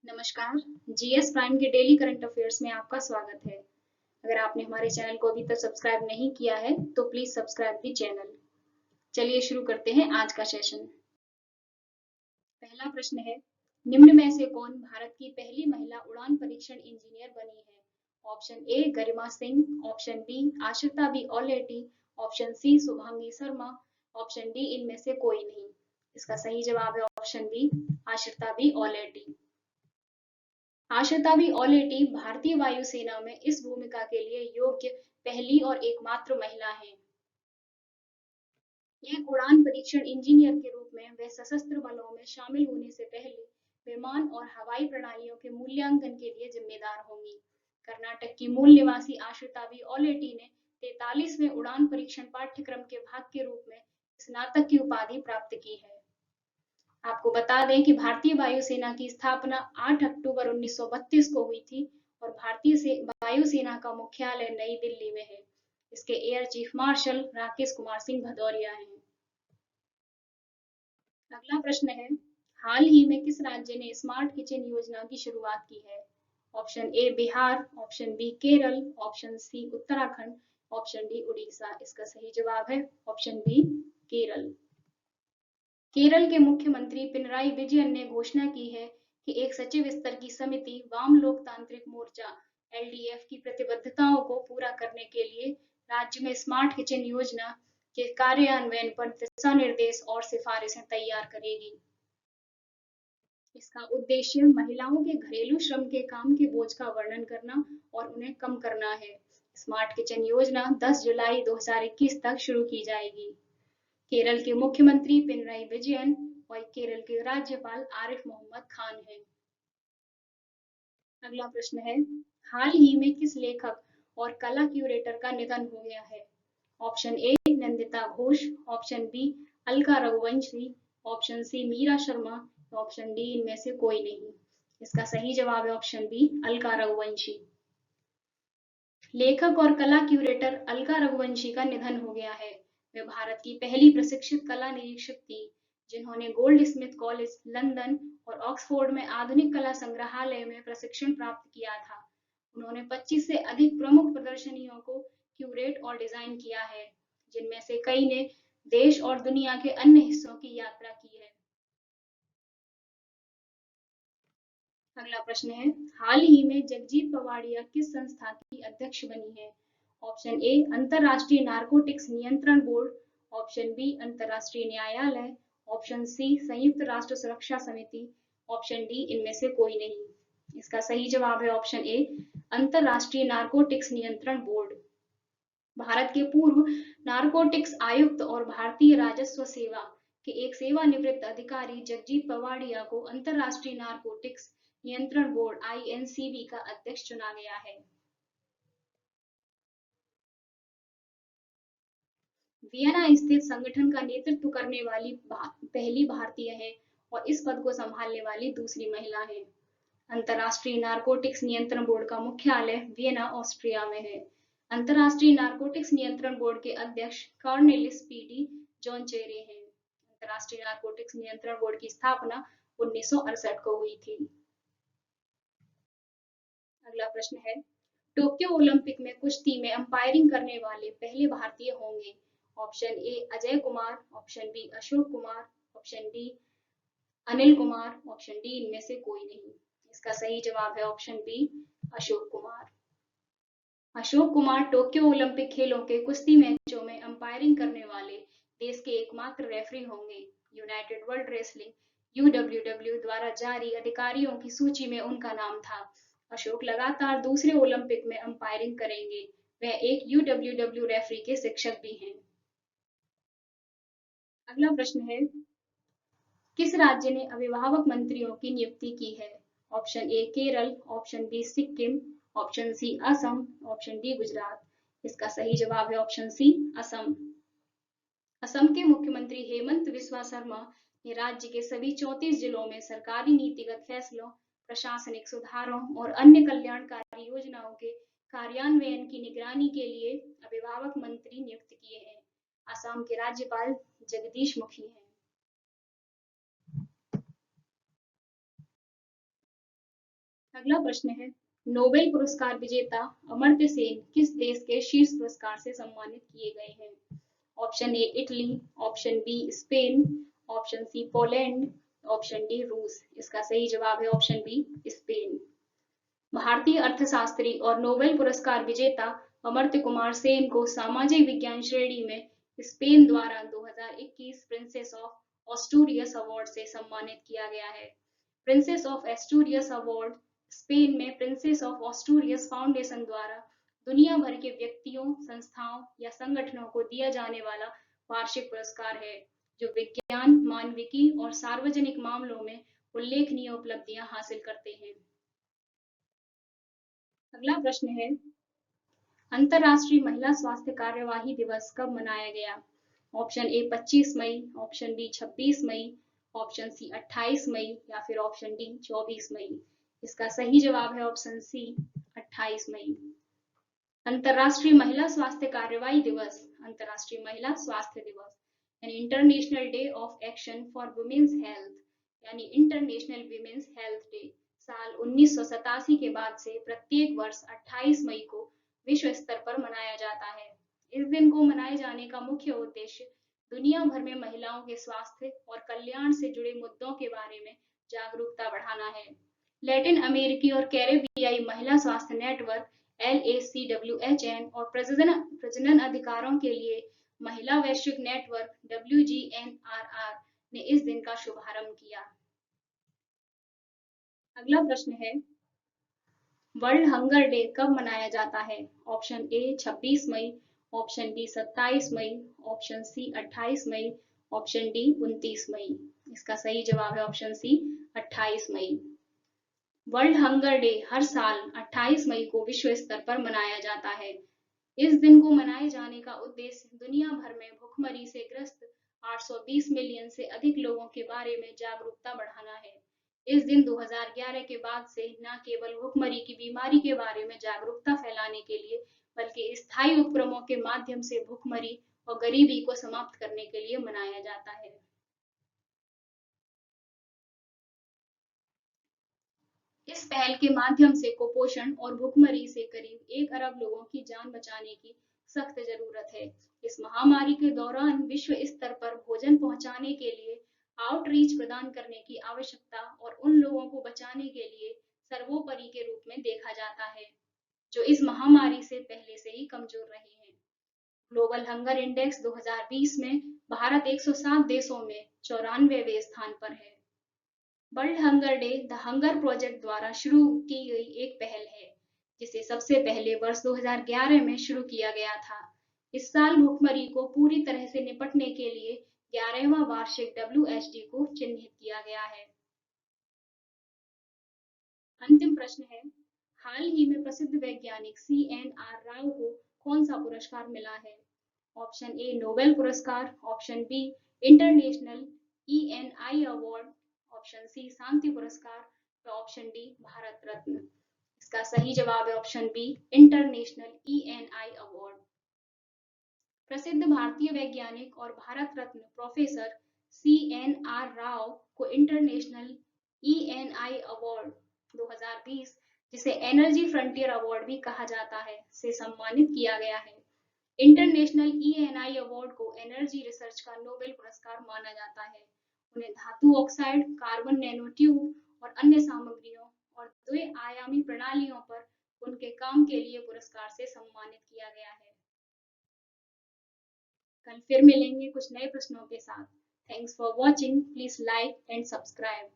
नमस्कार। GS prime के daily current affairs में आपका स्वागत है। अगर आपने हमारे चैनल को अभी तक सब्सक्राइब नहीं किया है तो प्लीज सब्सक्राइब दी चैनल। चलिए शुरू करते हैं आज का सेशन। पहला प्रश्न है, निम्न में से कौन भारत की पहली महिला उड़ान परीक्षण इंजीनियर बनी है? Option A Garima Singh, option B Ashita B Oleti, option C Shubhangi Sharma, option D इनमें से कोई नहीं। इसका सही जवाब है option B Ashita B Oleti. Ashita B Oleti भारतीय वायुसेना में इस भूमिका के लिए योग्य पहली और एकमात्र महिला हैं। एक उड़ान परीक्षण इंजीनियर के रूप में वे सशस्त्र बलों में शामिल होने से पहले विमान और हवाई प्रणालियों के मूल्यांकन के लिए जिम्मेदार होंगी। कर्नाटक की मूल निवासी आशिता बी ओलेटी ने 43वें उड़ान परीक्षण पाठ्यक्रम के भाग के रूप में स्नातक की उपाधि प्राप्त की है। आपको बता दें कि भारतीय वायुसेना की स्थापना 8 अक्टूबर 1932 को हुई थी और भारतीय वायुसेना का मुख्यालय नई दिल्ली में है। इसके air chief marshal Rakesh Kumar Singh Bhadauria हैं। अगला प्रश्न है, हाल ही में किस राज्य ने स्मार्ट किचन योजना की शुरुआत की है? Option A Bihar, option B Kerala, option C Uttarakhand, option D Orissa. इसका सही जवाब है ऑप्शन बी केरल। केरल के मुख्यमंत्री पिनराई विजयन ने घोषणा की है कि एक सचिव स्तर की समिति वाम लोकतांत्रिक मोर्चा एलडीएफ की प्रतिबद्धताओं को पूरा करने के लिए राज्य में स्मार्ट किचन योजना के कार्यान्वयन पर दिशा निर्देश और सिफारिशें तैयार करेगी। इसका उद्देश्य महिलाओं के घरेलू श्रम के काम के बोझ का वर्णन करना और उन्हें कम करना है। स्मार्ट किचन योजना 10 जुलाई 2021 तक शुरू की जाएगी। केरल के मुख्यमंत्री पिनराई विजयन और केरल के राज्यपाल आरिफ मोहम्मद खान हैं। अगला प्रश्न है, हाल ही में किस लेखक और कला क्यूरेटर का निधन हो गया है? Option A Nandita Ghosh, option B Alka Raghuvanshi, option C Meera Sharma, option D इनमें से कोई नहीं। इसका सही जवाब है ऑप्शन बी अलका रघुवंशी। लेखक और कला क्यूरेटर अलका रघुवंशी का निधन हो गया है। वे भारत की पहली प्रशिक्षित कला निरीक्षक थी जिन्होंने गोल्ड स्मिथ कॉलेज लंदन और ऑक्सफोर्ड में आधुनिक कला संग्रहालय में प्रशिक्षण प्राप्त किया था। उन्होंने 25 से अधिक प्रमुख प्रदर्शनियों को क्यूरेट और डिजाइन किया है, जिनमें से कई ने देश और दुनिया के अन्य हिस्सों की यात्रा की है। अगला प्रश्न है, हाल ही में जगजीत पवाड़िया किस संस्था की अध्यक्ष बनी है? ऑप्शन ए अंतरराष्ट्रीय नारकोटिक्स नियंत्रण बोर्ड, ऑप्शन बी अंतरराष्ट्रीय न्यायालय, ऑप्शन सी संयुक्त राष्ट्र सुरक्षा समिति, ऑप्शन डी इनमें से कोई नहीं। इसका सही जवाब है ऑप्शन ए अंतरराष्ट्रीय नारकोटिक्स नियंत्रण बोर्ड। भारत के पूर्व नारकोटिक्स आयुक्त और भारतीय राजस्व सेवा के एक सेवानिवृत्त अधिकारी जगजीत पवाड़िया को अंतरराष्ट्रीय नारकोटिक्स नियंत्रण बोर्ड आईएनसीबी का अध्यक्ष चुना गया है। वियना स्थित संगठन का नेतृत्व करने वाली पहली भारतीय है और इस पद को संभालने वाली दूसरी महिला है। अंतरराष्ट्रीय नारकोटिक्स नियंत्रण बोर्ड का मुख्यालय वियना ऑस्ट्रिया में है। अंतरराष्ट्रीय नारकोटिक्स नियंत्रण बोर्ड के अध्यक्ष कॉर्नेलिस पीटी जॉन चेरे हैं। अंतरराष्ट्रीय नारकोटिक्स नियंत्रण बोर्ड की स्थापना 1968 को हुई थी। अगला प्रश्न है, टोक्यो ओलंपिक में कुश्ती में अंपायरिंग करने वाले पहले भारतीय होंगे? Option A Ajay Kumar, option B Ashok Kumar, option D Anil Kumar, option D इनमें से कोई नहीं। इसका सही जवाब है option B Ashok Kumar. Ashok Kumar Tokyo Olympic खेलों के कुश्ती मैचों में अंपायरिंग करने वाले देश के एकमात्र रेफरी होंगे। यूनाइटेड वर्ल्ड रेसलिंग यूडब्ल्यूडब्ल्यू द्वारा जारी अधिकारियों की सूची में उनका नाम था। अशोक लगातार दूसरे ओलंपिक में अंपायरिंग करेंगे। वह एक यूडब्ल्यूडब्ल्यू रेफरी के शिक्षक भी हैं। अगला प्रश्न है, किस राज्य ने अभिभावक मंत्रियों की नियुक्ति की है? Option A Kerala, option B Sikkim, option C Assam, option D Gujarat. इसका सही जवाब है ऑप्शन सी असम। असम के मुख्यमंत्री हेमंत बिस्वा शर्मा ने राज्य के सभी 34 जिलों में सरकारी नीतिगत फैसलों, प्रशासनिक सुधारों और अन्य कल्याणकारी योजनाओं के कार्यान्वयन की निगरानी के लिए अभिभावक मंत्री नियुक्त किए हैं। असम के राज्यपाल जगदीश मुखी हैं। अगला प्रश्न है, नोबेल पुरस्कार विजेता अमर्त्य सेन किस देश के शीर्ष पुरस्कार से सम्मानित किए गए हैं? Option A Italy, option B Spain, option C Poland, option D रूस। इसका सही जवाब है ऑप्शन बी स्पेन। भारतीय अर्थशास्त्री और नोबेल पुरस्कार विजेता अमर्त्य कुमार सेन को सामाजिक विज्ञान श्रेणी में स्पेन द्वारा 2021 प्रिंसेस ऑफ ऑस्टूरियस अवार्ड से सम्मानित किया गया है। Princess of Asturias award Spain में प्रिंसेस ऑफ ऑस्टूरियस फाउंडेशन द्वारा दुनिया भर के व्यक्तियों, संस्थाओं या संगठनों को दिया जाने वाला वार्षिक पुरस्कार है, जो विज्ञान, मानविकी और सार्वजनिक मामलों में उल्लेखनीय उपलब्धियां हासिल करते हैं। अगला प्रश्न है, अंतर्राष्ट्रीय महिला स्वास्थ्य कार्यवाही दिवस कब मनाया गया? ऑप्शन ए 25 मई, ऑप्शन बी 26 मई, ऑप्शन सी 28 मई या फिर ऑप्शन डी 24 मई। इसका सही जवाब है ऑप्शन सी 28 मई। अंतर्राष्ट्रीय महिला स्वास्थ्य कार्यवाही दिवस, अंतर्राष्ट्रीय महिला स्वास्थ्य दिवस, an International Day of Action for Women's Health, यानी इंटरनेशनल वीमेंस हेल्थ डे, साल 1987 के बाद से प्रत्येक वर्ष 28 मई को विश्व स्तर पर मनाया जाता है। इस दिन को मनाए जाने का मुख्य उद्देश्य दुनिया भर में महिलाओं के स्वास्थ्य और कल्याण से जुड़े मुद्दों के बारे में जागरूकता बढ़ाना है। लैटिन अमेरिकी और कैरेबियाई महिला स्वास्थ्य नेटवर्क LACWHN और प्रजनन अधिकारों के लिए महिला वैश्विक नेटवर्क WGNRR ने इस दिन का शुभारंभ किया। अगला प्रश्न है, वर्ल्ड हंगर डे कब मनाया जाता है? ऑप्शन ए 26 मई, ऑप्शन बी 27 मई, ऑप्शन सी 28 मई, ऑप्शन डी 29 मई। इसका सही जवाब है ऑप्शन सी 28 मई। वर्ल्ड हंगर डे हर साल 28 मई को विश्व स्तर पर मनाया जाता है। इस दिन को मनाए जाने का उद्देश्य दुनिया भर में भुखमरी से ग्रस्त 820 मिलियन से अधिक लोगों के बारे में जागरूकता बढ़ाना है। इस दिन 2011 के बाद से न केवल भुखमरी की बीमारी के बारे में जागरूकता फैलाने के लिए, बल्कि स्थायी उपक्रमों के माध्यम से भुखमरी और गरीबी को समाप्त करने के लिए मनाया जाता है। इस पहल के माध्यम से कुपोषण और भुखमरी से करीब 1 अरब लोगों की जान बचाने की सख्त जरूरत है। इस महामारी के दौरान विश्व स्तर पर भोजन पहुंचाने के लिए आउटरीच प्रदान करने की आवश्यकता और उन लोगों को बचाने के लिए सर्वोपरि के रूप में देखा जाता है, जो इस महामारी से पहले से ही कमजोर रहे हैं। ग्लोबल हंगर इंडेक्स 2020 में भारत 107 देशों में 94वें स्थान पर है। World hunger day the hunger project द्वारा शुरू की गई एक पहल है, जिसे सबसे पहले वर्ष 2011 में शुरू किया गया था। इस साल भुखमरी को पूरी तरह से निपटने के लिए 11वां वार्षिक WHD को चिन्हित किया गया है। अंतिम प्रश्न है, हाल ही में प्रसिद्ध वैज्ञानिक CNR राव को कौन सा पुरस्कार मिला है? ऑप्शन ए नोबेल पुरस्कार, option B international ENI award, option C शांति पुरस्कार और ऑप्शन डी भारत रत्न। इसका सही जवाब है option B international ENI award. प्रसिद्ध भारतीय वैज्ञानिक और भारत रत्न प्रोफेसर CNR राव को इंटरनेशनल ENI अवार्ड 2020, जिसे एनर्जी फ्रंटियर अवार्ड भी कहा जाता है, से सम्मानित किया गया है। इंटरनेशनल ENI अवार्ड को एनर्जी रिसर्च का नोबेल पुरस्कार माना जाता है। उन्हें धातु ऑक्साइड, कार्बन नैनो ट्यूब और अन्य सामग्रियों और द्वि-आयामी प्रणालियों पर उनके काम के लिए पुरस्कार से सम्मानित किया गया है। कल फिर मिलेंगे कुछ नए प्रश्नों के साथ। Thanks for watching. Please like and subscribe.